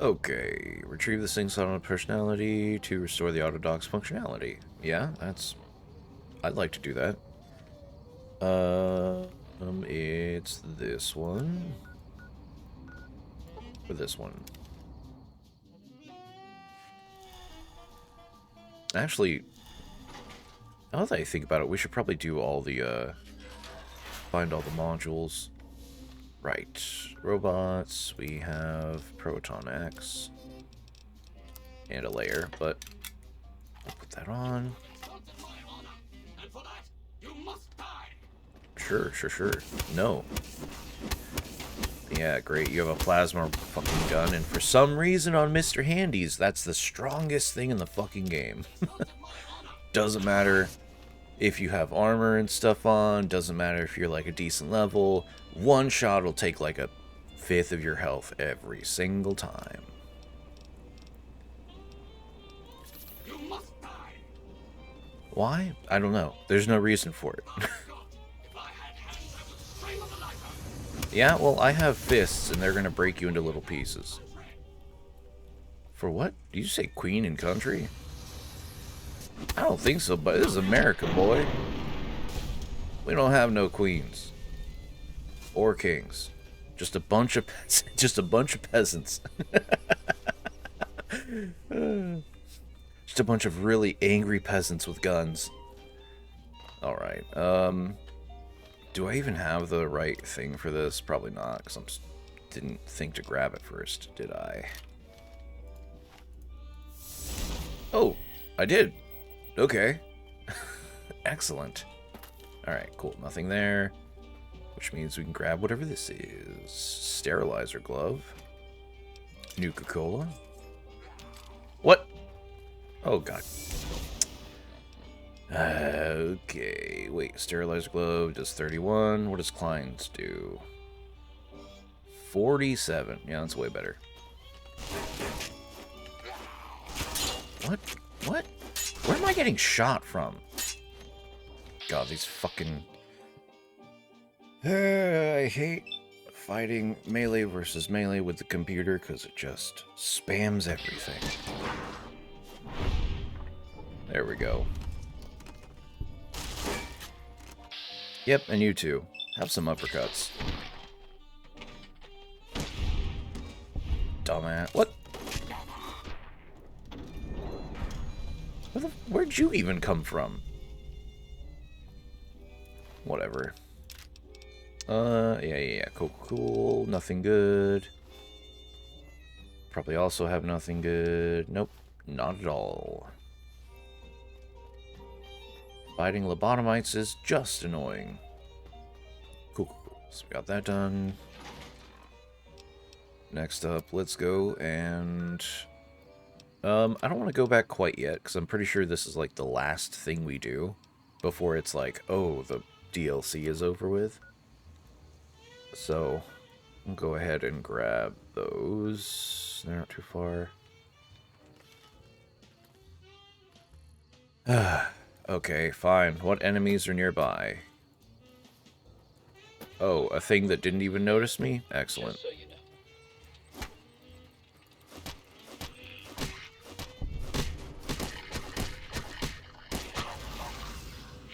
Okay, retrieve the sync auto personality to restore the auto docs functionality. Yeah, that's... I'd like to do that. It's this one. Or this one. Actually, now that I think about it, we should probably do all the, find all the modules. Right. Robots, we have Proton X. And a layer, but I'll put that on. Sure. No. Yeah, great. You have a plasma fucking gun, and for some reason on Mr. Handy's, that's the strongest thing in the fucking game. Doesn't matter if you have armor and stuff on, doesn't matter if you're like a decent level, one shot will take like a fifth of your health every single time. Why? I don't know. There's no reason for it. Yeah, well, I have fists, and they're gonna break you into little pieces. For what? Did you say queen and country? I don't think so, but this is America, boy. We don't have no queens. Or kings. Just a bunch of peasants. Just a bunch of really angry peasants with guns. Alright, do I even have the right thing for this? Probably not, because I didn't think to grab it first, did I? Oh, I did. Okay. Excellent. Alright, cool. Nothing there. Which means we can grab whatever this is. Sterilizer glove. Nuka-Cola. What? Oh, God. Okay, wait, sterilizer glove does 31. What does Klein's do? 47. Yeah, that's way better. What? What? Where am I getting shot from? God, these fucking... I hate fighting melee versus melee with the computer because it just spams everything. There we go. Yep, and you too. Have some uppercuts. Dumbass. What? Where'd you even come from? Whatever. Yeah. Cool. Nothing good. Probably also have nothing good. Nope, not at all. Fighting lobotomites is just annoying. Cool. So we got that done. Next up, let's go and... I don't want to go back quite yet, because I'm pretty sure this is like the last thing we do before it's like, oh, the DLC is over with. So, I'll go ahead and grab those. They're not too far. Okay, fine. What enemies are nearby? Oh, a thing that didn't even notice me? Excellent. Just so you know.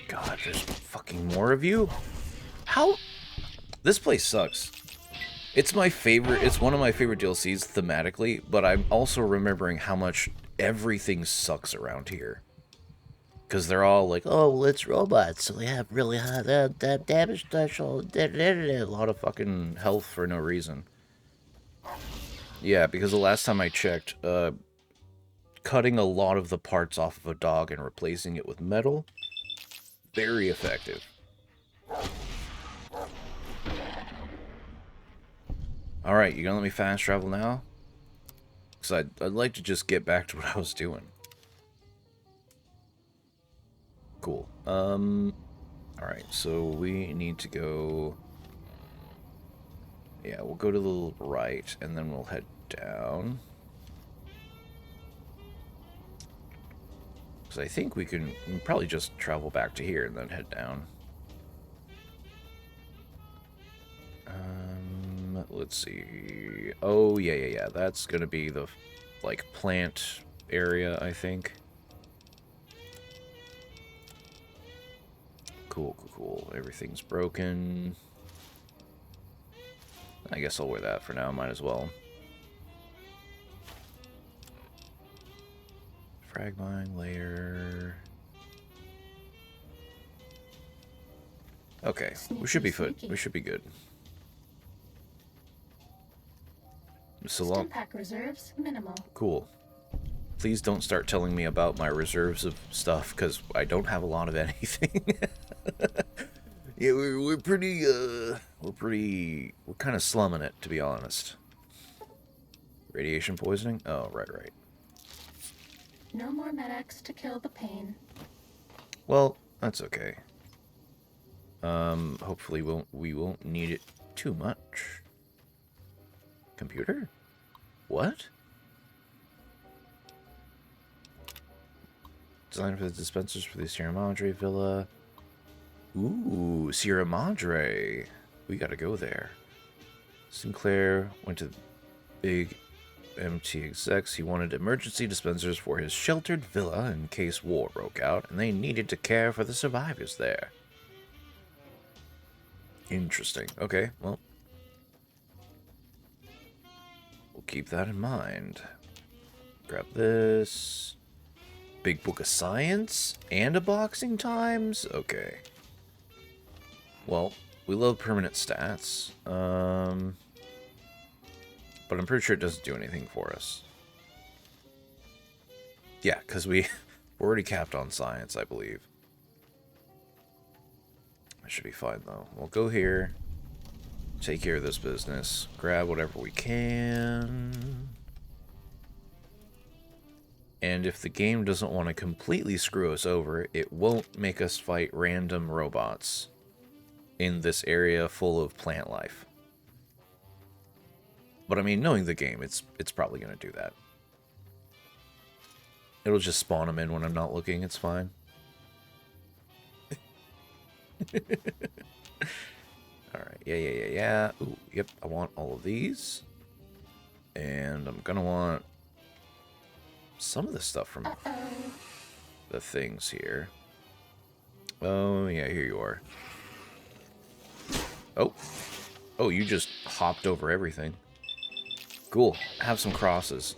God, there's fucking more of you? How? This place sucks. It's my favorite, it's one of my favorite DLCs thematically, but I'm also remembering how much everything sucks around here. Because they're all like, oh, well, it's robots, so they have really high damage threshold, a lot of fucking health for no reason. Yeah, because the last time I checked, cutting a lot of the parts off of a dog and replacing it with metal, very effective. Alright, you gonna let me fast travel now? Because I'd like to just get back to what I was doing. Cool. Alright, so we need to go... Yeah, we'll go to the right, and then we'll head down. Because I think we can probably just travel back to here and then head down. Let's see. Oh, yeah. That's gonna be the, like, plant area, I think. Cool. Everything's broken. I guess I'll wear that for now. Might as well. Frag mine layer. Okay, we should be good. We should be good. So long. Pack reserves minimal. Cool. Please don't start telling me about my reserves of stuff, because I don't have a lot of anything. Yeah, we're kind of slumming it, to be honest. Radiation poisoning? Oh, right. No more medics to kill the pain. Well, that's okay. Hopefully we won't need it too much. Computer? What? Designed for the dispensers for the Sierra Madre Villa. Ooh, Sierra Madre. We gotta go there. Sinclair went to the big MT execs. He wanted emergency dispensers for his sheltered villa in case war broke out, and they needed to care for the survivors there. Interesting. Okay, well, we'll keep that in mind. Grab this. Big Book of Science and a boxing times? Okay. Well, we love permanent stats. But I'm pretty sure it doesn't do anything for us. Yeah, because we're already capped on science, I believe. That should be fine, though. We'll go here. Take care of this business. Grab whatever we can. And if the game doesn't want to completely screw us over, it won't make us fight random robots in this area full of plant life. But I mean, knowing the game, it's probably going to do that. It'll just spawn them in when I'm not looking, it's fine. Alright, yeah. Ooh, yep, I want all of these. And I'm going to want some of the stuff from the things here. Oh, yeah, here you are. Oh, you just hopped over everything. Cool. Have some crosses.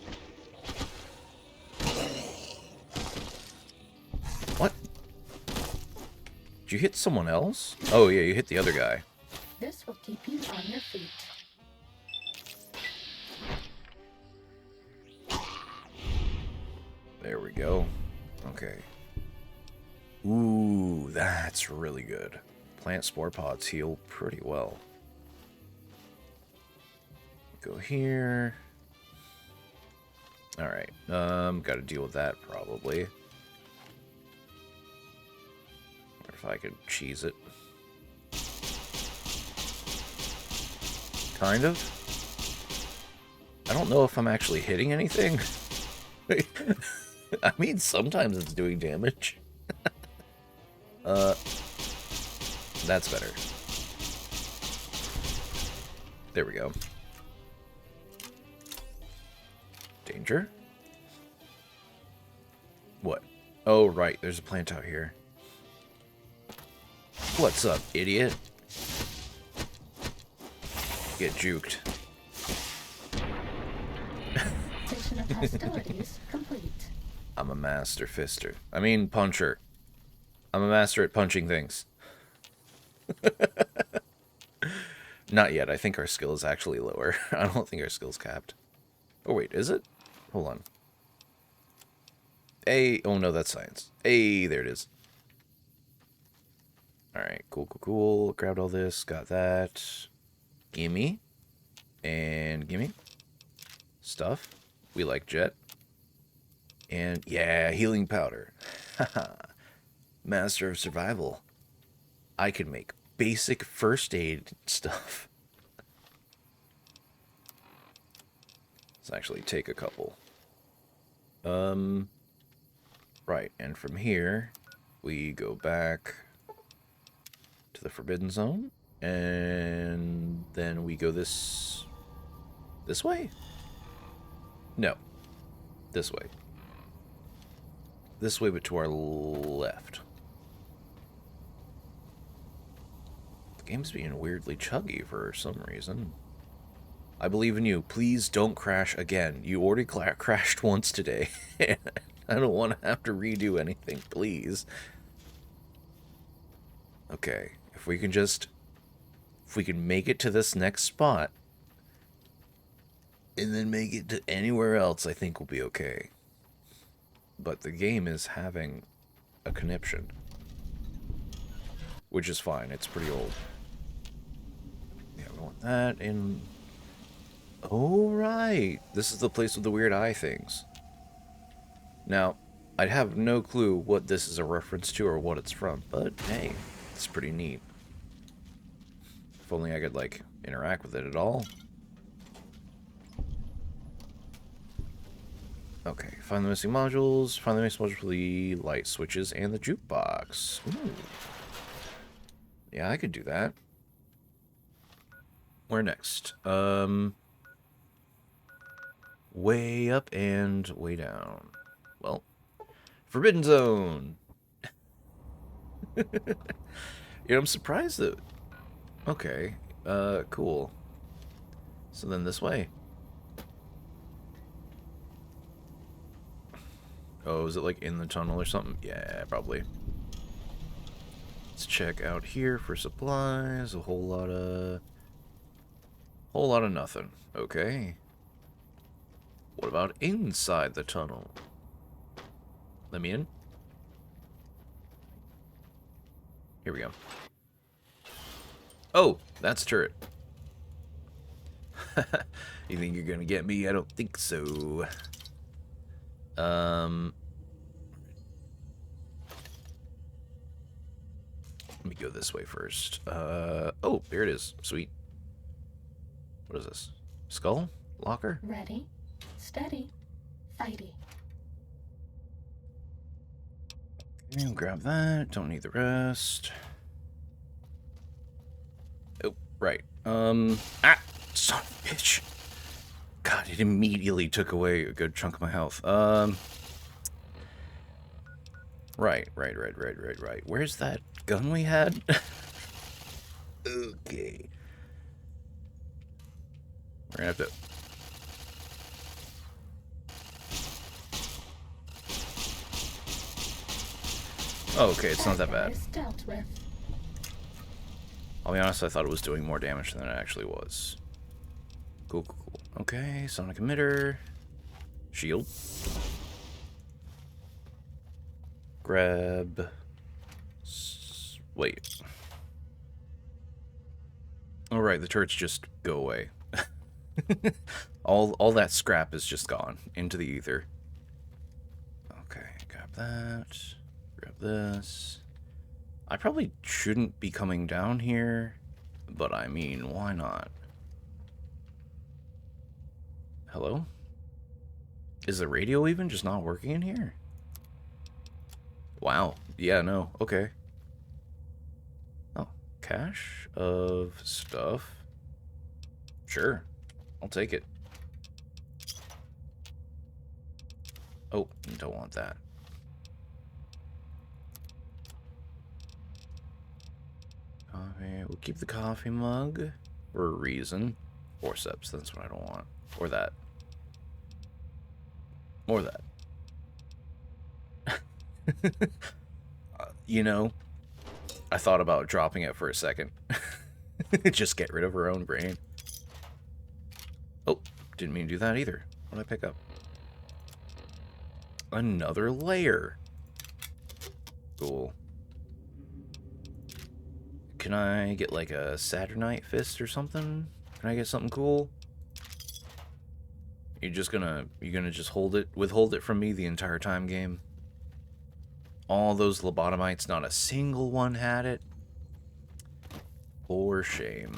What? Did you hit someone else? Oh, yeah, you hit the other guy. This will keep you on your feet. There we go. Okay. Ooh, that's really good. Plant spore pods heal pretty well. Go here. Alright. Gotta deal with that probably. Or if I could cheese it. Kind of. I don't know if I'm actually hitting anything. I mean, sometimes it's doing damage. That's better. There we go. Danger? What? Oh, right. There's a plant out here. What's up, idiot? Get juked. Station of hostilities complete. I'm a master fister. I mean, puncher. I'm a master at punching things. Not yet. I think our skill is actually lower. I don't think our skill's capped. Oh, wait. Is it? Hold on. Hey. Oh, no. That's science. Hey. There it is. Alright. Cool. Grabbed all this. Got that. Gimme. And gimme. Stuff. We like jet. And, yeah, healing powder. Haha. Master of survival. I can make basic first aid stuff. Let's actually take a couple. Right, and from here, we go back to the Forbidden Zone. And then we go this way? No. This way. This way, but to our left. The game's being weirdly chuggy for some reason. I believe in you. Please don't crash again. You already crashed once today. I don't want to have to redo anything, please. Okay, if we can make it to this next spot, and then make it to anywhere else, I think we'll be okay. But the game is having a conniption. Which is fine, it's pretty old. Yeah, we want that in... Oh, right! This is the place with the weird eye things. Now, I'd have no clue what this is a reference to or what it's from, but hey, it's pretty neat. If only I could, like, interact with it at all. Okay, find the missing modules. Find the missing modules for the light switches and the jukebox. Ooh. Yeah, I could do that. Where next? Way up and way down. Well, Forbidden Zone. You know, I'm surprised that... Okay, cool. So then this way. Oh, is it like in the tunnel or something? Yeah, probably. Let's check out here for supplies. A whole lot of nothing. Okay. What about inside the tunnel? Let me in. Here we go. Oh, that's a turret. You think you're gonna get me? I don't think so. Let me go this way first. Oh, here it is. Sweet. What is this? Skull? Locker? Ready, steady, fighty. Okay, grab that. Don't need the rest. Oh, right. Ah! Son of a bitch. God, it immediately took away a good chunk of my health. Right. Where's that gun we had? Okay. We're gonna have to... Oh, okay, it's not that bad. Dealt with. I'll be honest, I thought it was doing more damage than it actually was. Cool. Okay, sonic emitter. Shield. Grab... Wait. Oh, right, the turrets just go away. all that scrap is just gone into the ether. Okay, grab that. Grab this. I probably shouldn't be coming down here, but I mean, why not? Hello? Is the radio even just not working in here? Wow. Yeah, no. Okay. Oh, cache of stuff. Sure. I'll take it. Oh, don't want that. Coffee. We'll keep the coffee mug for a reason. Forceps, that's what I don't want. Or that. Or that. You know, I thought about dropping it for a second. Just get rid of her own brain. Oh, didn't mean to do that either. What did I pick up? Another layer. Cool. Can I get like a Saturnite fist or something? Can I get something cool? You're gonna just withhold it from me the entire time, game? All those lobotomites, not a single one had it? For shame.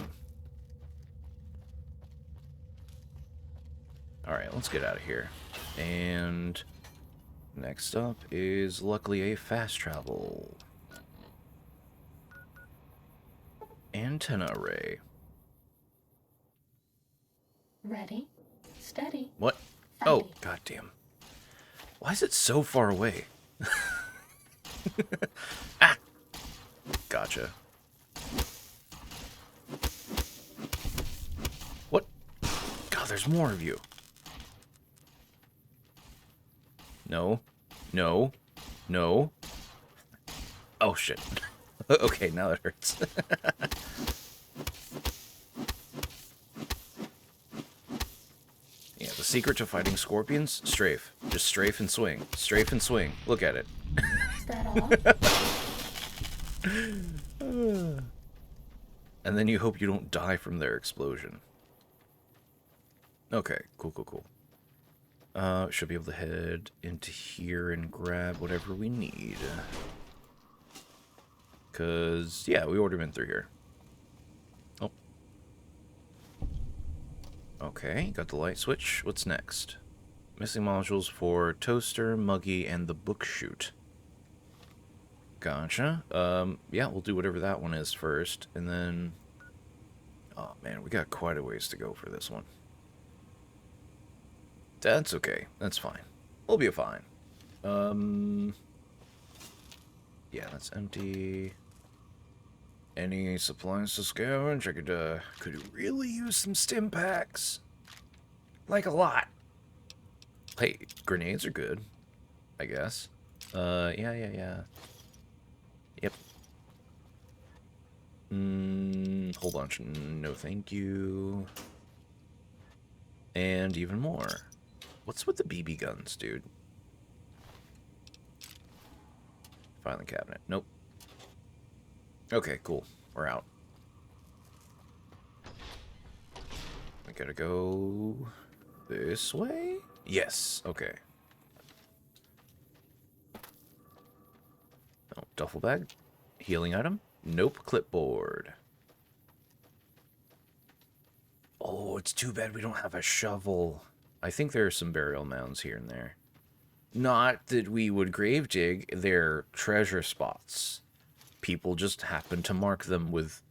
Alright, let's get out of here. And next up is luckily a fast travel. Antenna array. Ready, steady, What? fighting. Oh, goddamn. Why is it so far away? Ah! Gotcha. What? God, there's more of you. No. No. No. Oh, shit. Okay, now that hurts. Yeah, the secret to fighting scorpions? Strafe. Just strafe and swing. Strafe and swing. Look at it. Is that all? And then you hope you don't die from their explosion. Okay, cool, cool, cool. Should be able to head into here and grab whatever we need. Because, yeah, we already been through here. Oh. Okay, got the light switch. What's next? Missing modules for Toaster, Muggy, and the Book Chute. Gotcha. Yeah, we'll do whatever that one is first, and then... Oh, man, we got quite a ways to go for this one. That's okay. That's fine. We'll be fine. Yeah, that's empty. Any supplies to scavenge? I could really use some stim packs. Like a lot. Hey, grenades are good, I guess. Yeah. Yep. Whole bunch. No, thank you. And even more. What's with the BB guns, dude? Filing cabinet. Nope. Okay, cool. We're out. We gotta go this way? Yes. Okay. Oh, duffel bag? Healing item? Nope. Clipboard. Oh, it's too bad we don't have a shovel. I think there are some burial mounds here and there. Not that we would grave dig, they're treasure spots. People just happen to mark them with,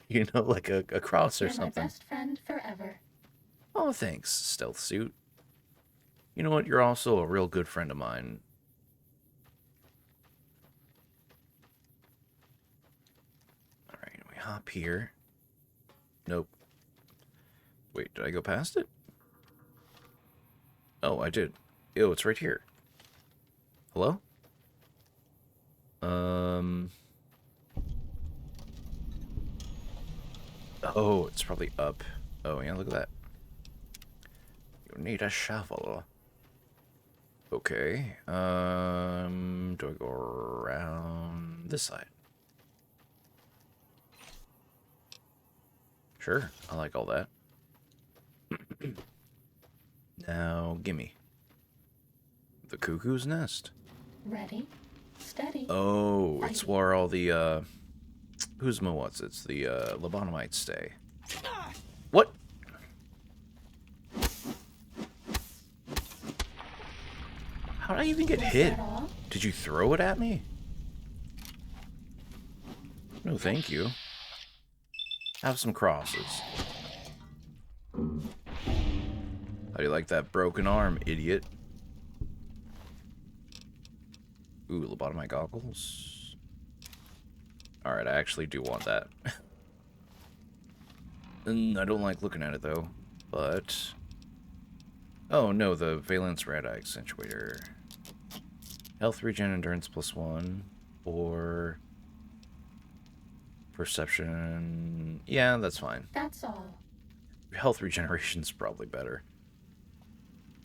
you know, like a cross or You're something. my best friend forever. Oh, thanks, stealth suit. You know what? You're also a real good friend of mine. Alright, we hop here. Nope. Wait, did I go past it? Oh, I did. Ew, it's right here. Hello? Oh, it's probably up. Oh, yeah, look at that. You need a shovel. Okay. Do I go around this side? Sure, I like all that. Now, gimme. The cuckoo's nest. Ready, steady. Oh, it's where all the, who's what's it's the, lobotomites stay. What? How did I even get hit? That all? Did you throw it at me? No, thank you. Have some crosses. How do you like that broken arm, idiot? Ooh, lobotomite goggles. Alright, I actually do want that. And I don't like looking at it, though. But... Oh, no, the Valence Red Eye Accentuator. Health regen endurance +1. Or... Perception... Yeah, that's fine. That's all. Health regeneration's probably better.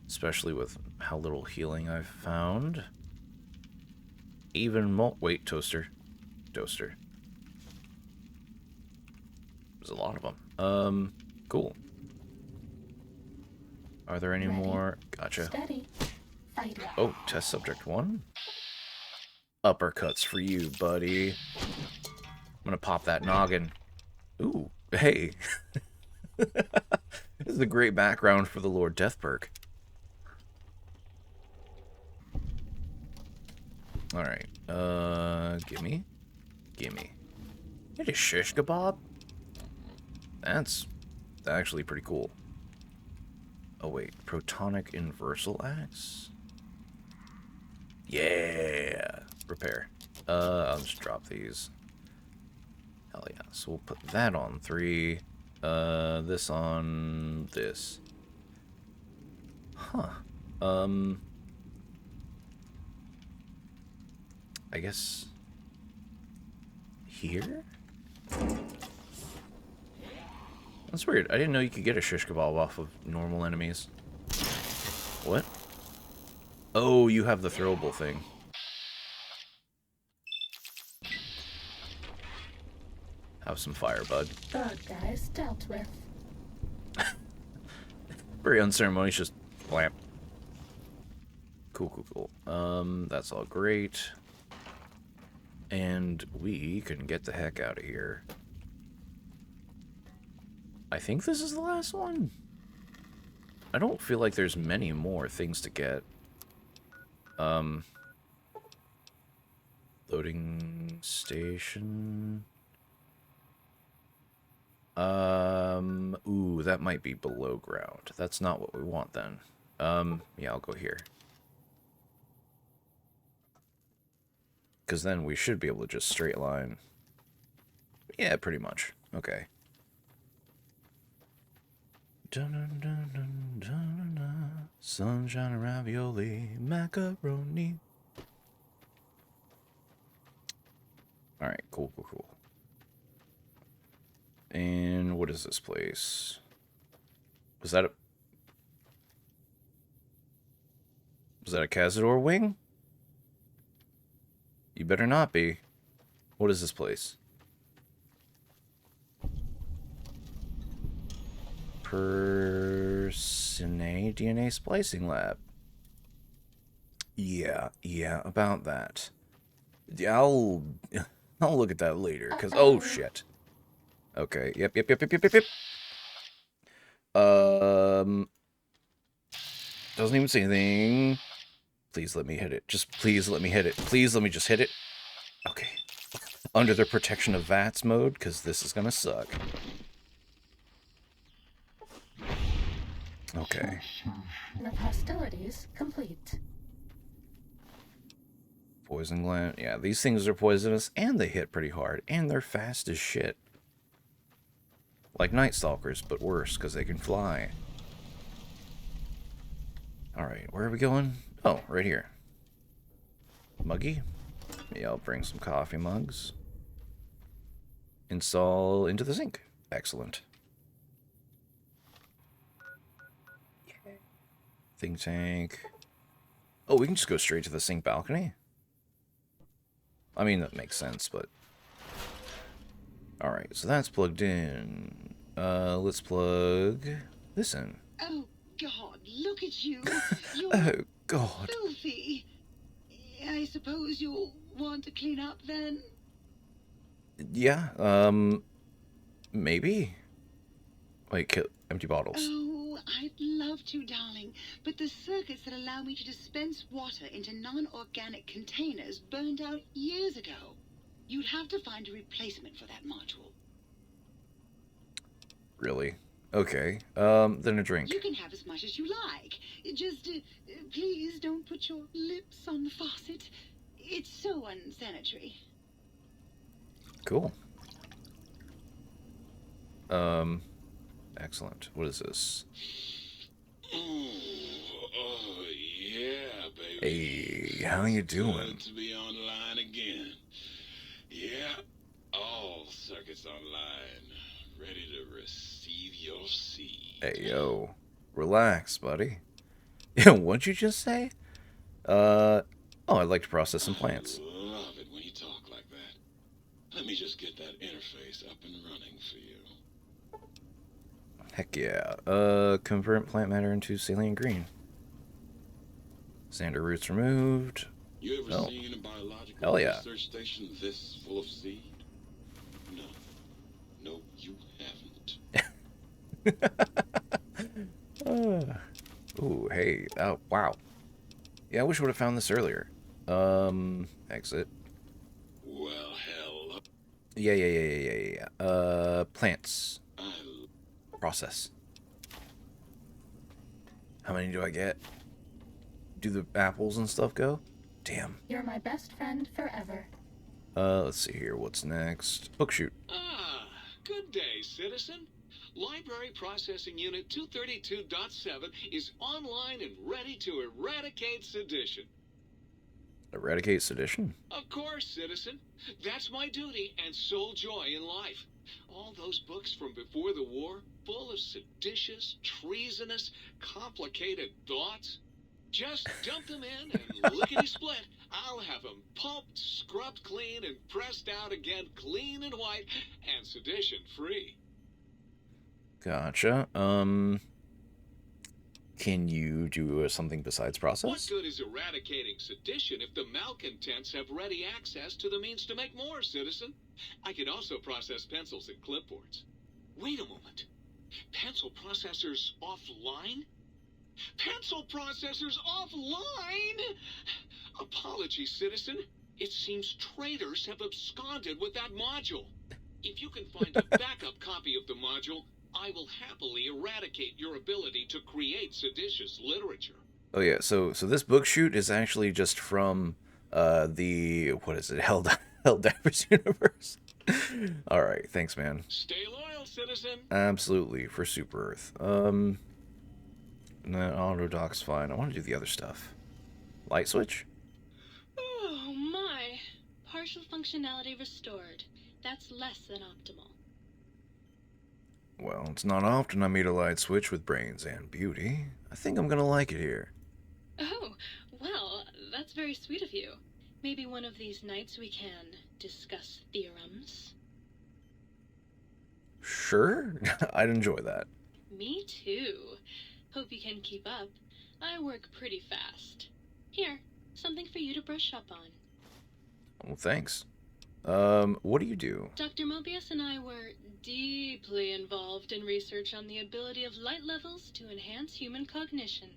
Especially with how little healing I've found. Even more... Wait, toaster. Toaster. There's a lot of them. Cool. Are there any Ready, more? Gotcha. Steady, fighting. Oh, test subject 1. Uppercuts for you, buddy. I'm gonna pop that noggin. Ooh, hey. This is a great background for the Lord Death perk. Alright, gimme. Gimme. It is shish kebab? That's actually pretty cool. Oh wait, protonic inversal axe? Yeah! Repair. I'll just drop these. Hell yeah. So we'll put that on 3. This on this. Huh. I guess... here? That's weird. I didn't know you could get a shish kebab off of normal enemies. What? Oh, you have the throwable thing. Have some fire, bud. Bug guys dealt with. Very unceremonious, just blam. Cool, cool, cool. That's all great. And we can get the heck out of here. I think this is the last one. I don't feel like there's many more things to get. Loading station. Ooh, that might be below ground. That's not what we want then. Yeah, I'll go here. Because then we should be able to just straight line. Yeah, pretty much. Okay. Dun, dun, dun, dun, dun, dun. Sunshine and ravioli, macaroni. Alright, cool, cool, cool. And what is this place? Was that a Cazador wing? You better not be. What is this place? Personae DNA splicing lab. Yeah, about that. Yeah, I'll look at that later, because, oh, shit. Okay, yep. Doesn't even say anything. Please let me hit it. Just please let me hit it. Please let me just hit it. Okay. Under the protection of VATS mode, because this is gonna suck. Okay. With hostilities complete. Poison gland. Yeah, these things are poisonous, and they hit pretty hard, and they're fast as shit. Like Night Stalkers, but worse, because they can fly. Alright, where are we going? Oh, right here. Muggy? Yeah, I'll bring some coffee mugs. Install into the sink. Excellent. Think tank. Oh, we can just go straight to the sink balcony? I mean, that makes sense, but... Alright, so that's plugged in. Let's plug this in. Oh, God, look at you. You're Oh, God. filthy. I suppose you'll want to clean up then? Yeah, maybe. Wait, kill empty bottles. Oh, I'd love to, darling. But the circuits that allow me to dispense water into non-organic containers burned out years ago. You'd have to find a replacement for that module. Really? Okay. Then a drink. You can have as much as you like. Just, please don't put your lips on the faucet. It's so unsanitary. Cool. Excellent. What is this? Oh, yeah, baby. Hey, how you doing? Good to be online again. Yeah, all circuits online, ready to receive your seed. Hey, yo. Relax, buddy. What'd you just say? Oh, I'd like to process some plants. I love it when you talk like that. Let me just get that interface up and running for you. Heck yeah. Convert plant matter into saline green. Sander roots removed. You ever Oh. seen a biological Hell yeah. research station this full of seed? No. No, you haven't. Ooh, hey. Oh, wow. Yeah, I wish I would have found this earlier. Exit. Well, hell. Yeah. Plants. I Process. How many do I get? Do the apples and stuff go? Damn. You're my best friend forever. Let's see here. What's next? Book shoot. Ah, good day, citizen. Library Processing Unit 232.7 is online and ready to eradicate sedition. Eradicate sedition? Of course, citizen. That's my duty and sole joy in life. All those books from before the war, full of seditious, treasonous, complicated thoughts. Just dump them in and lickety-split. I'll have them pulped, scrubbed clean, and pressed out again clean and white and sedition-free. Gotcha. Can you do something besides process? What good is eradicating sedition if the malcontents have ready access to the means to make more, citizen? I could also process pencils and clipboards. Wait a moment. Pencil processors offline? Pencil processors offline? Apologies, citizen. It seems traitors have absconded with that module. If you can find a backup copy of the module, I will happily eradicate your ability to create seditious literature. Oh yeah, so this book shoot is actually just from the what is it, Helldivers universe. All right, thanks, man. Stay loyal, citizen. Absolutely, for Super Earth. No, auto dock's fine. I want to do the other stuff. Light switch. Oh my. Partial functionality restored. That's less than optimal. Well, it's not often I meet a light switch with brains and beauty. I think I'm gonna like it here. Oh, well, that's very sweet of you. Maybe one of these nights we can discuss theorems. Sure, I'd enjoy that. Me too. Hope you can keep up. I work pretty fast. Here, something for you to brush up on. Well, thanks. What do you do? Dr. MOBIUS and I were deeply involved in research on the ability of light levels to enhance human cognition.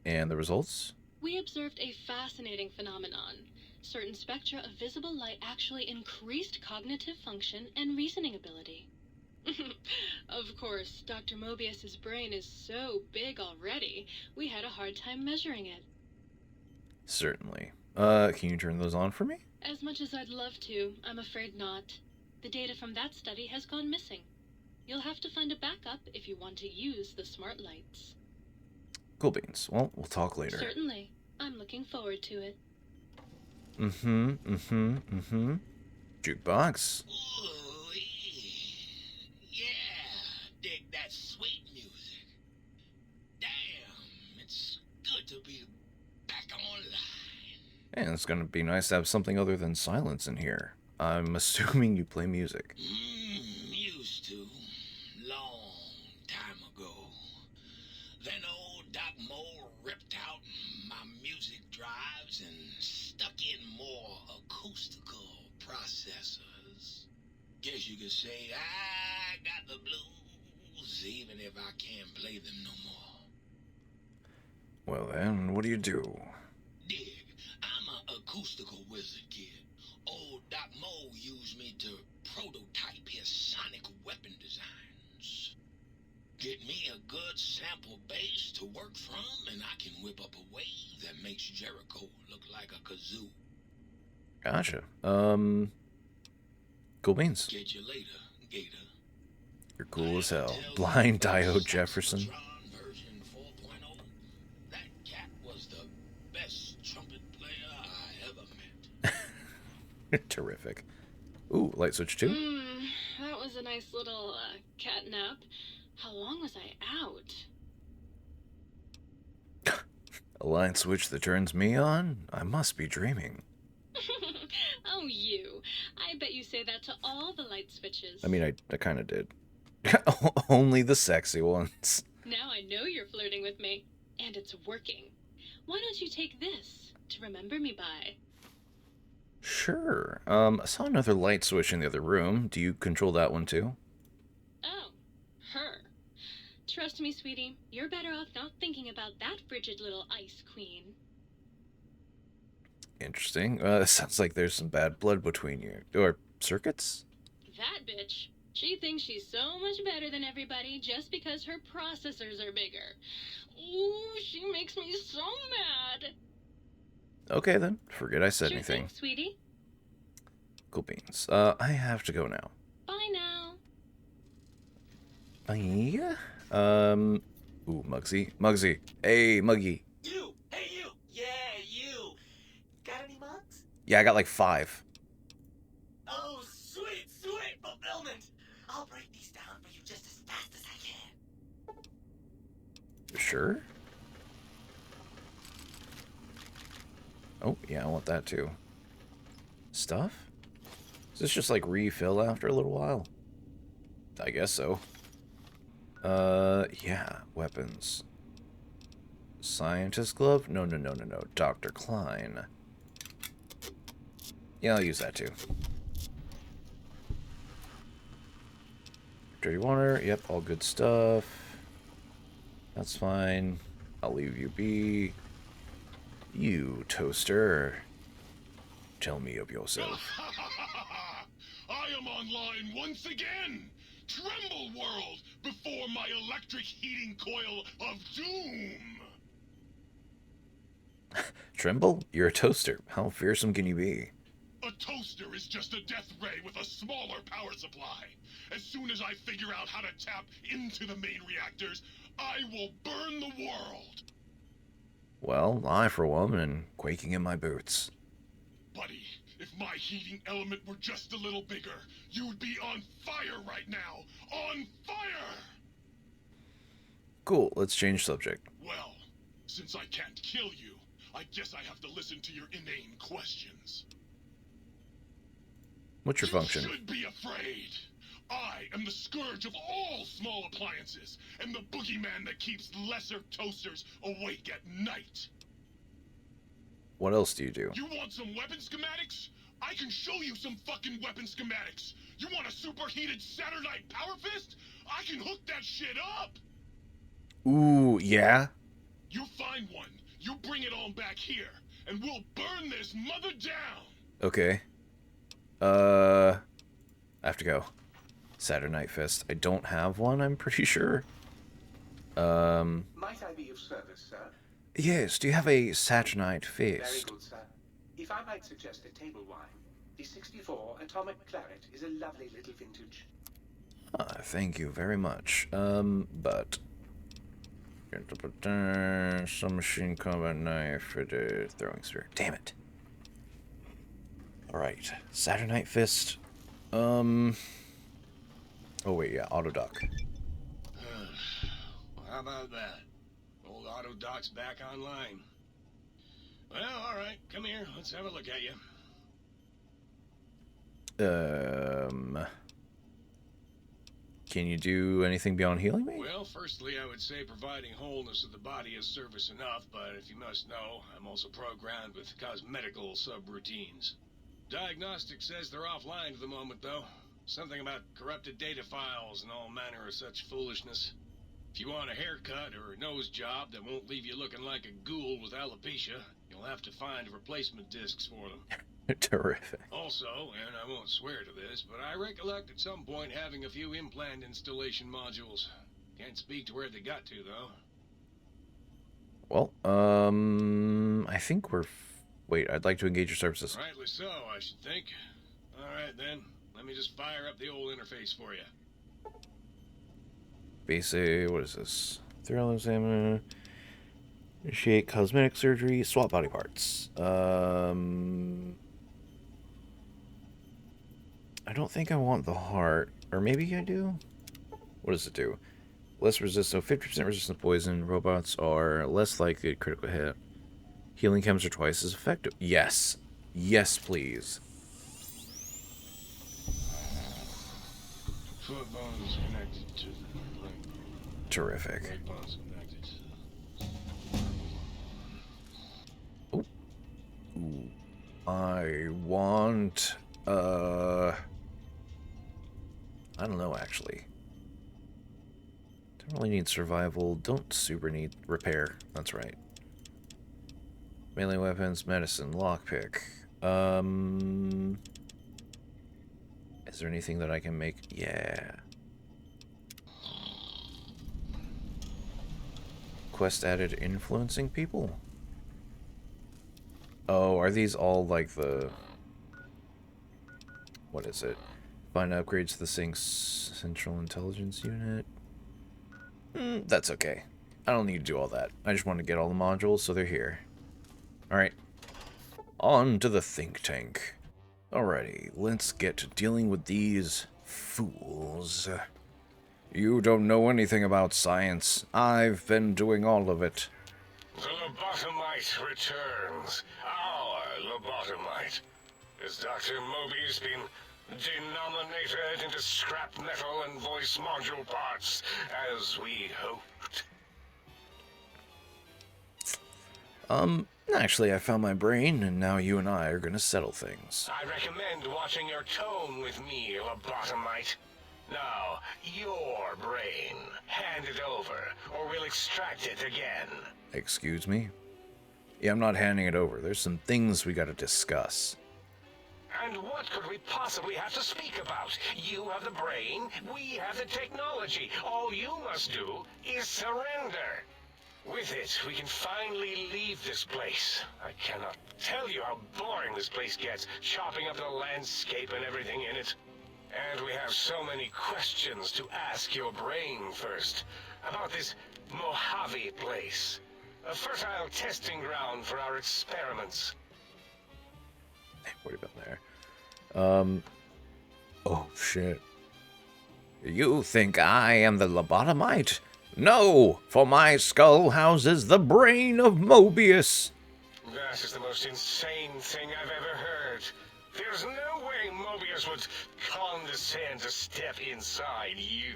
And the results? We observed a fascinating phenomenon. Certain spectra of visible light actually increased cognitive function and reasoning ability. Of course, Dr. Mobius's brain is so big already, we had a hard time measuring it. Certainly. Can you turn those on for me? As much as I'd love to, I'm afraid not. The data from that study has gone missing. You'll have to find a backup if you want to use the smart lights. Cool beans. Well, we'll talk later. Certainly. I'm looking forward to it. Jukebox. Ooh, yeah, dig that sweet music. Damn, it's good to be back online. And it's gonna be nice to have something other than silence in here. I'm assuming you play music. Used to. Long time ago. Then old Doc Mole ripped out my music drives and stuck in more acoustical processors. Guess you could say I got the blues, even if I can't play them no more. Well then, what do you do? Dig, I'm an acoustical wizard, kid. Old Doc Mole used me to prototype his sonic weapon designs. Get me a good sample base to work from, and I can whip up a wave that makes Jericho look like a kazoo. Gotcha. Cool beans. Get you later, Gator. You're cool as hell. Blind Diode Jefferson. Version 4.0. That cat was the best trumpet player I ever met. Terrific. Ooh, light switch too? That was a nice little, cat nap. How long was I out? A light switch that turns me on? I must be dreaming. Oh, you. I bet you say that to all the light switches. I mean, I kind of did. Only the sexy ones. Now I know you're flirting with me. And it's working. Why don't you take this to remember me by? Sure. I saw another light switch in the other room. Do you control that one too? Oh, her. Trust me, sweetie. You're better off not thinking about that frigid little ice queen. Interesting. Sounds like there's some bad blood between you. Or circuits? That bitch. She thinks she's so much better than everybody just because her processors are bigger. Ooh, she makes me so mad. Okay then, forget I said Sure anything. thing, sweetie. Cool beans. I have to go now. Bye now. Bye. Ooh, Muggsy. Muggsy. Hey, Muggy. You! Hey, you! Yeah, you! Got any mugs? Yeah, I got like 5. Oh, sweet, sweet fulfillment! I'll break these down for you just as fast as I can. Sure. Oh, yeah, I want that too. Stuff? Does this just like refill after a little while? I guess so. Yeah, weapons. Scientist glove? No. Dr. Klein. Yeah, I'll use that too. Dirty water. Yep, all good stuff. That's fine. I'll leave you be. You, toaster. Tell me of yourself. I am online once again! Tremble, world, before my electric heating coil of doom! Tremble? You're a toaster. How fearsome can you be? A toaster is just a death ray with a smaller power supply. As soon as I figure out how to tap into the main reactors, I will burn the world! Well, I, for one, am quaking in my boots. Buddy, if my heating element were just a little bigger, you'd be on fire right now! On fire! Cool, let's change subject. Well, since I can't kill you, I guess I have to listen to your inane questions. What's your function? You should be afraid! I am the scourge of all small appliances, and the boogeyman that keeps lesser toasters awake at night. What else do you do? You want some weapon schematics? I can show you some fucking weapon schematics. You want a superheated Saturnite power fist? I can hook that shit up. Ooh, yeah? You find one, you bring it on back here, and we'll burn this mother down. Okay. I have to go. Saturnite fist. I don't have one, I'm pretty sure. Might I be of service, sir? Yes, do you have a Saturnite Very fist? good, sir. If I might suggest a table wine, the 64 Atomic Claret is a lovely little vintage. Ah, thank you very much. But... Submachine combat knife for the throwing spear. Damn it. Alright. Saturnite fist. Oh wait, yeah, auto dock. How about that? Old auto dock's back online. Well, alright, come here, let's have a look at you. Can you do anything beyond healing me? Well, firstly, I would say providing wholeness of the body is service enough, but if you must know, I'm also programmed with cosmetical subroutines. Diagnostic says they're offline at the moment, though. Something about corrupted data files and all manner of such foolishness. If you want a haircut or a nose job that won't leave you looking like a ghoul with alopecia, you'll have to find replacement discs for them. Terrific. Also, and I won't swear to this, but I recollect at some point having a few implant installation modules. Can't speak to where they got to, though. Well, I think we're... Wait, I'd like to engage your services. Rightly so, I should think. Alright then, let me just fire up the old interface for you. Basic, what is this? Thorough examiner. Initiate cosmetic surgery, swap body parts. I don't think I want the heart. Or maybe I do? What does it do? Less resistant, 50% resistant to poison. Robots are less likely to critical hit. Healing chems are twice as effective. Yes. Yes, please. Foot bones connected to the leg. Terrific. Leg bones connected to Ooh. Ooh. I want... I don't know, actually. Don't really need survival. Don't super need repair. That's right. Melee weapons, medicine, lockpick. Is there anything that I can make? Yeah. Quest added influencing people? Oh, are these all like the... What is it? Find upgrades to the Sync's Central Intelligence Unit? That's okay. I don't need to do all that. I just want to get all the modules, so they're here. Alright. On to the think tank. Alrighty, let's get to dealing with these fools. You don't know anything about science. I've been doing all of it. The lobotomite returns. Our lobotomite. Has Dr. Mobius been denominated into scrap metal and voice module parts, as we hoped? Actually, I found my brain, and now you and I are gonna settle things. I recommend watching your tone with me, lobotomite. Now, your brain. Hand it over, or we'll extract it again. Excuse me? Yeah, I'm not handing it over. There's some things we gotta discuss. And what could we possibly have to speak about? You have the brain, we have the technology. All you must do is surrender. With it, we can finally leave this place. I cannot tell you how boring this place gets, chopping up the landscape and everything in it. And we have so many questions to ask your brain first. About this Mojave place. A fertile testing ground for our experiments. What about there? Oh shit. You think I am the lobotomite? No, for my skull houses the brain of Mobius. That is the most insane thing I've ever heard. There's no way Mobius would condescend to step inside you.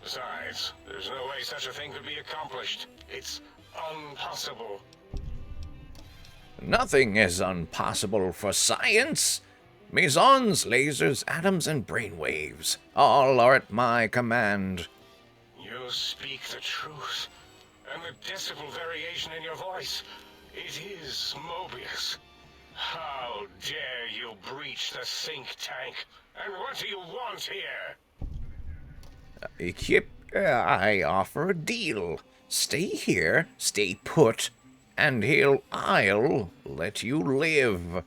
Besides, there's no way such a thing could be accomplished. It's impossible. Nothing is impossible for science. Mesons, lasers, atoms, and brainwaves. All are at my command. You speak the truth. And the decibel variation in your voice. It is Mobius. How dare you breach the think tank? And what do you want here? I offer a deal. Stay here, stay put, and I'll let you live.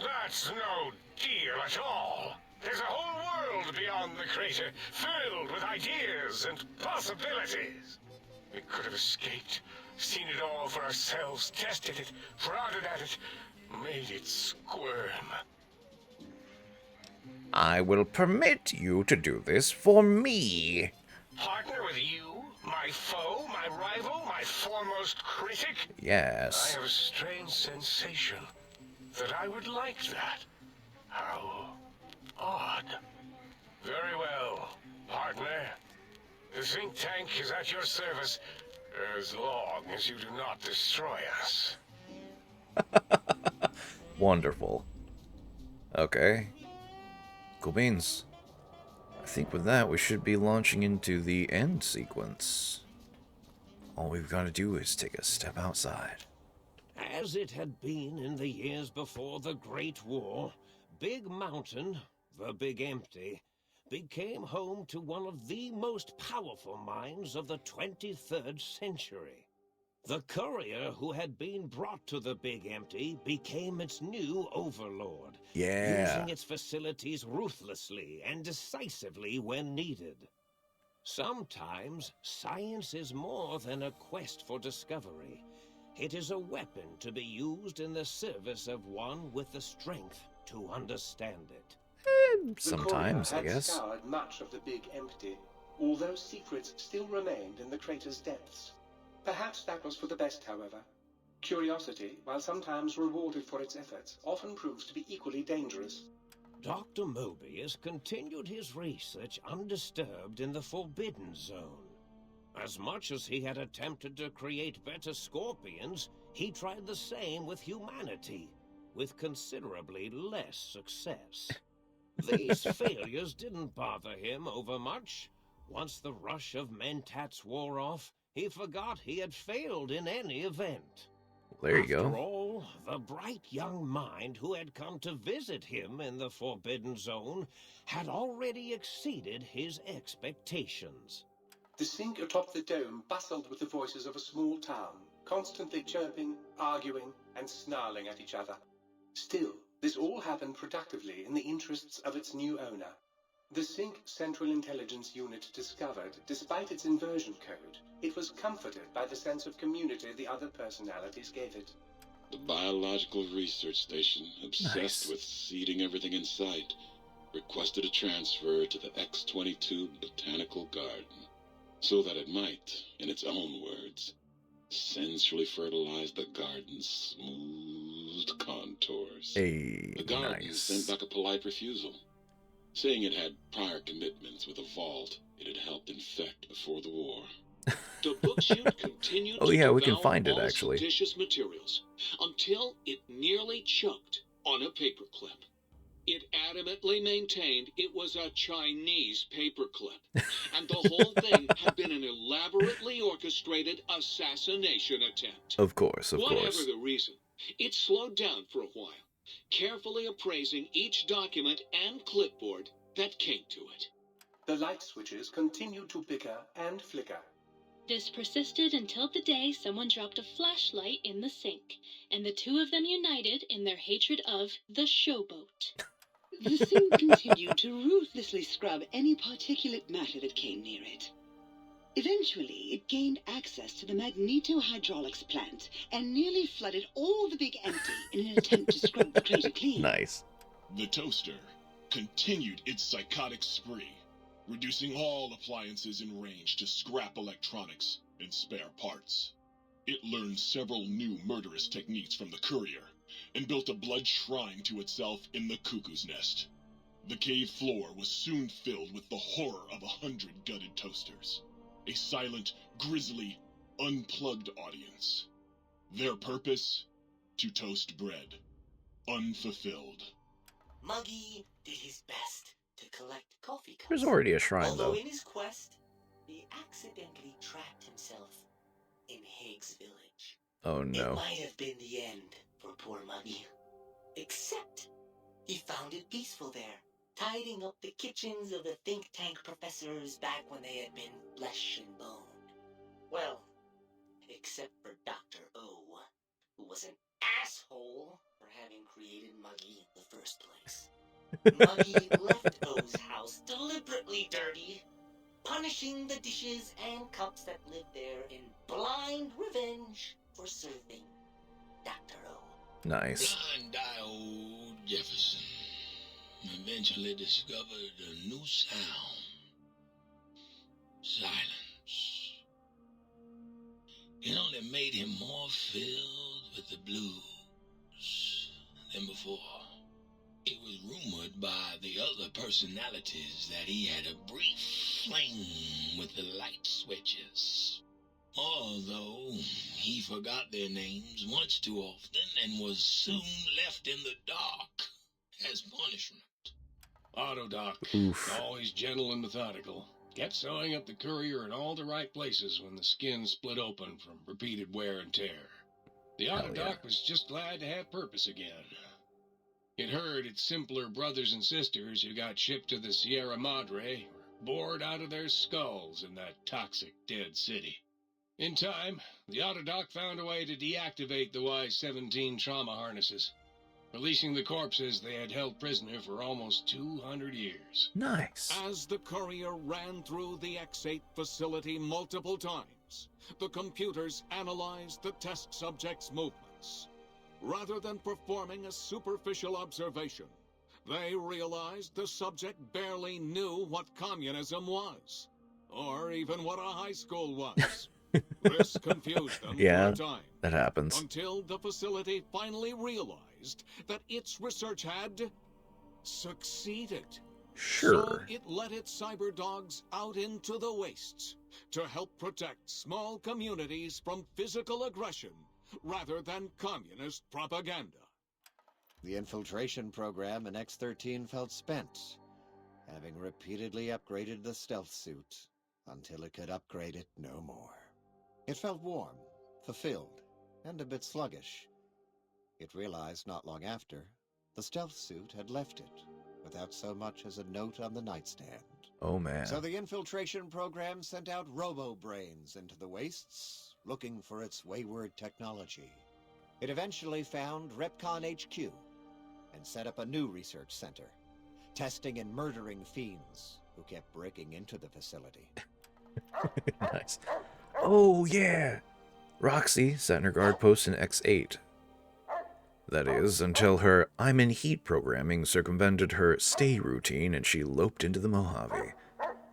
That's no deal at all. There's a whole world beyond the crater, filled with ideas and possibilities. We could have escaped, seen it all for ourselves, tested it, prodded at it, made it squirm. I will permit you to do this for me. Partner with you? My foe? My rival? My foremost critic? Yes. I have a strange sensation that I would like that. How odd. Very well, partner. The think tank is at your service as long as you do not destroy us. Wonderful. Okay. Cool beans. I think with that, we should be launching into the end sequence. All we've got to do is take a step outside. As it had been in the years before the Great War, Big Mountain, the Big Empty, became home to one of the most powerful minds of the 23rd century. The courier who had been brought to the Big Empty became its new overlord, using its facilities ruthlessly and decisively when needed. Sometimes, science is more than a quest for discovery. It is a weapon to be used in the service of one with the strength to understand it. Sometimes, I guess. The courier had scoured much of the Big Empty, although secrets still remained in the crater's depths. Perhaps that was for the best, however. Curiosity, while sometimes rewarded for its efforts, often proves to be equally dangerous. Dr. Mobius continued his research undisturbed in the Forbidden Zone. As much as he had attempted to create better scorpions, he tried the same with humanity, with considerably less success. These failures didn't bother him over much. Once the rush of mentats wore off, he forgot he had failed in any event. There you After go. all, the bright young mind who had come to visit him in the Forbidden Zone had already exceeded his expectations. The sink atop the dome bustled with the voices of a small town, constantly chirping, arguing, and snarling at each other. Still, this all happened productively in the interests of its new owner. The Sync Central Intelligence Unit discovered, despite its inversion code, it was comforted by the sense of community the other personalities gave it. The Biological Research Station, obsessed with seeding everything in sight, requested a transfer to the X-22 Botanical Garden, so that it might, in its own words, sensually fertilize the garden's smooth contours. Hey, The garden nice. sent back a polite refusal, saying it had prior commitments with a vault it had helped infect before the war. The book chute continued Oh to yeah, we can devour find it all actually. seditious materials until it nearly choked on a paperclip. It adamantly maintained it was a Chinese paperclip, and the whole thing had been an elaborately orchestrated assassination attempt. Of course, of Whatever course. the reason, it slowed down for a while, carefully appraising each document and clipboard that came to it. The light switches continued to bicker and flicker. This persisted until the day someone dropped a flashlight in the sink, and the two of them united in their hatred of the showboat. The sink continued to ruthlessly scrub any particulate matter that came near it. Eventually, it gained access to the magneto-hydraulics plant and nearly flooded all the Big Empty in an attempt to scrub the crater clean. Nice. The toaster continued its psychotic spree, reducing all appliances in range to scrap electronics and spare parts. It learned several new murderous techniques from the courier, and built a blood shrine to itself in the cuckoo's nest. The cave floor was soon filled with the horror of 100 gutted toasters. A silent, grisly, unplugged audience. Their purpose? To toast bread. Unfulfilled. Muggy did his best to collect coffee cups. There's already a shrine Although though. in his quest, he accidentally trapped himself in Higgs Village. Oh It no. might have been the end for poor Muggy. Except he found it peaceful there, tidying up the kitchens of the think tank professors back when they had been flesh and bone. Well, except for Dr. O, who was an asshole for having created Muggy in the first place. Muggy left O's house deliberately dirty, punishing the dishes and cups that lived there in blind revenge for serving Dr. O. Nice. Blind Dio Jefferson eventually discovered a new sound. Silence. It only made him more filled with the blues than before. It was rumored by the other personalities that he had a brief fling with the light switches. Although he forgot their names much too often and was soon left in the dark as punishment. Autodoc, Oof. always gentle and methodical, kept sewing up the courier in all the right places when the skin split open from repeated wear and tear. The Hell Autodoc yeah. was just glad to have purpose again. It heard its simpler brothers and sisters who got shipped to the Sierra Madre were bored out of their skulls in that toxic dead city. In time, the Autodoc found a way to deactivate the Y-17 trauma harnesses, releasing the corpses they had held prisoner for almost 200 years. Nice. As the courier ran through the X-8 facility multiple times, the computers analyzed the test subject's movements. Rather than performing a superficial observation, they realized the subject barely knew what communism was, or even what a high school was. This confused them Yeah, for a time, that happens. until the facility finally realized that its research had succeeded. Sure. So it let its cyber dogs out into the wastes to help protect small communities from physical aggression rather than communist propaganda. The infiltration program in X-13 felt spent, having repeatedly upgraded the stealth suit until it could upgrade it no more. It felt warm, fulfilled, and a bit sluggish. It realized not long after the stealth suit had left it without so much as a note on the nightstand. Oh, man. So the infiltration program sent out robo-brains into the wastes, looking for its wayward technology. It eventually found Repcon HQ and set up a new research center, testing and murdering fiends who kept breaking into the facility. Nice. Oh, yeah. Roxy sat in her guard post in X8. That is, until her I'm in heat programming circumvented her stay routine and she loped into the Mojave.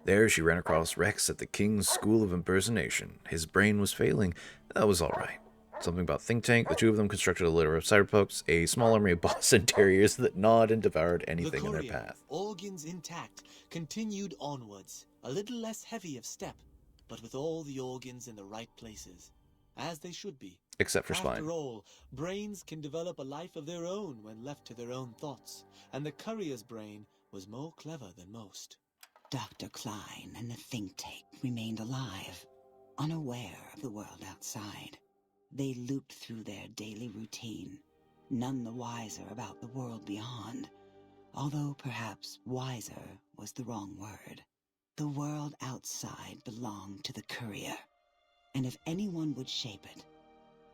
There she ran across Rex at the King's School of Impersonation. His brain was failing. That was alright. Something about Think Tank. The two of them constructed a litter of cyberpunks, a small army of Boston Terriers that gnawed and devoured anything in their path. Organs intact, continued onwards, a little less heavy of step, but with all the organs in the right places, as they should be. Except for spine. After all, brains can develop a life of their own when left to their own thoughts, and the courier's brain was more clever than most. Dr. Klein and the think tank remained alive, unaware of the world outside. They looped through their daily routine, none the wiser about the world beyond, although perhaps wiser was the wrong word. The world outside belonged to the courier, and if anyone would shape it,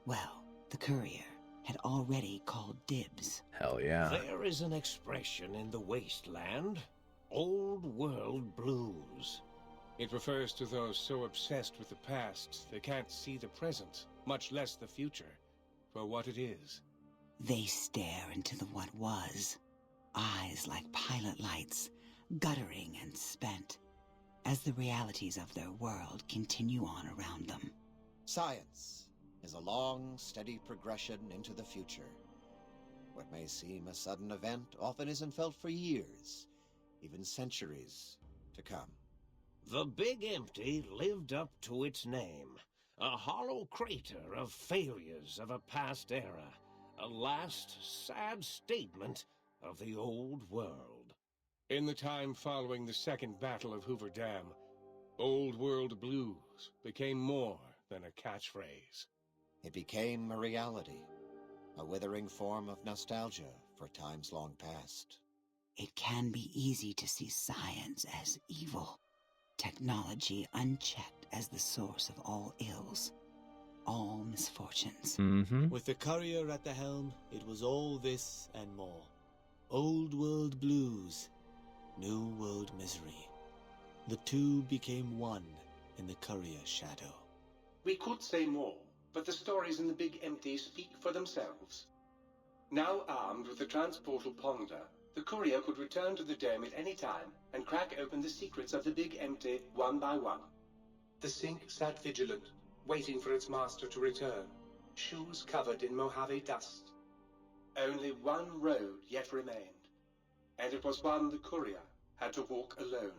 well, the courier had already called dibs. Hell yeah. There is an expression in the wasteland, old world blues. It refers to those so obsessed with the past they can't see the present, much less the future, for what it is. They stare into the what was, eyes like pilot lights, guttering and spent, as the realities of their world continue on around them. Science is a long, steady progression into the future. What may seem a sudden event often isn't felt for years, even centuries to come. The Big Empty lived up to its name. A hollow crater of failures of a past era. A last sad statement of the old world. In the time following the Second Battle of Hoover Dam, Old World Blues became more than a catchphrase. It became a reality, a withering form of nostalgia for times long past. It can be easy to see science as evil, technology unchecked as the source of all ills, all misfortunes. With the courier at the helm, it was all this and more. Old world blues, new world misery. The two became one in the courier's shadow. We could say more, but the stories in the Big Empty speak for themselves. Now armed with the transportal ponder, the courier could return to the dome at any time and crack open the secrets of the Big Empty one by one. The sink sat vigilant, waiting for its master to return, shoes covered in Mojave dust. Only one road yet remained, and it was one the courier had to walk alone.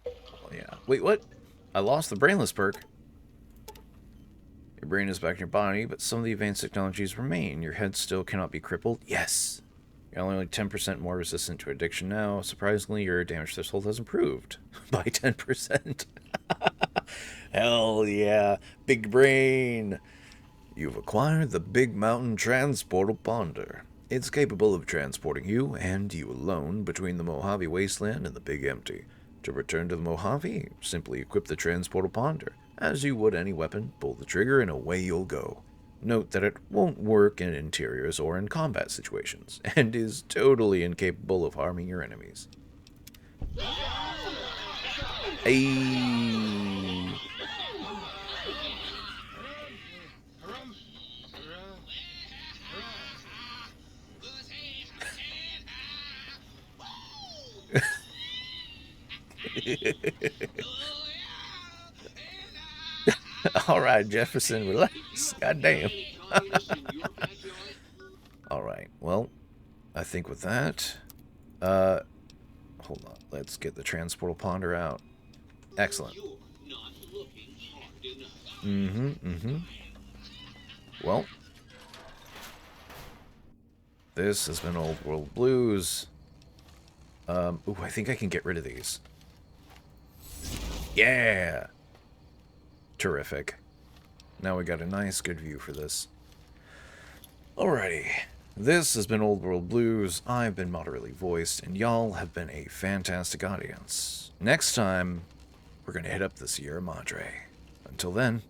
Oh, yeah. Wait, what? I lost the brainless perk. Your brain is back in your body, but some of the advanced technologies remain. Your head still cannot be crippled. Yes! You're only like 10% more resistant to addiction now. Surprisingly, your damage threshold has improved by 10%. Hell yeah. Big brain. You've acquired the Big Mountain Transportal Ponder. It's capable of transporting you, and you alone, between the Mojave Wasteland and the Big Empty. To return to the Mojave, simply equip the Transportal Ponder. As you would any weapon, pull the trigger and away you'll go. Note that it won't work in interiors or in combat situations, and is totally incapable of harming your enemies. Ayy. Alright, Jefferson, relax. Goddamn. Alright, well, I think with that, hold on, let's get the transportal ponder out. Excellent. Well, this has been Old World Blues. Ooh, I think I can get rid of these. Yeah! terrific. Now we got a nice, good view for this. Alrighty. This has been Old World Blues. I've been moderately voiced, and y'all have been a fantastic audience. Next time, we're going to hit up the Sierra Madre. Until then...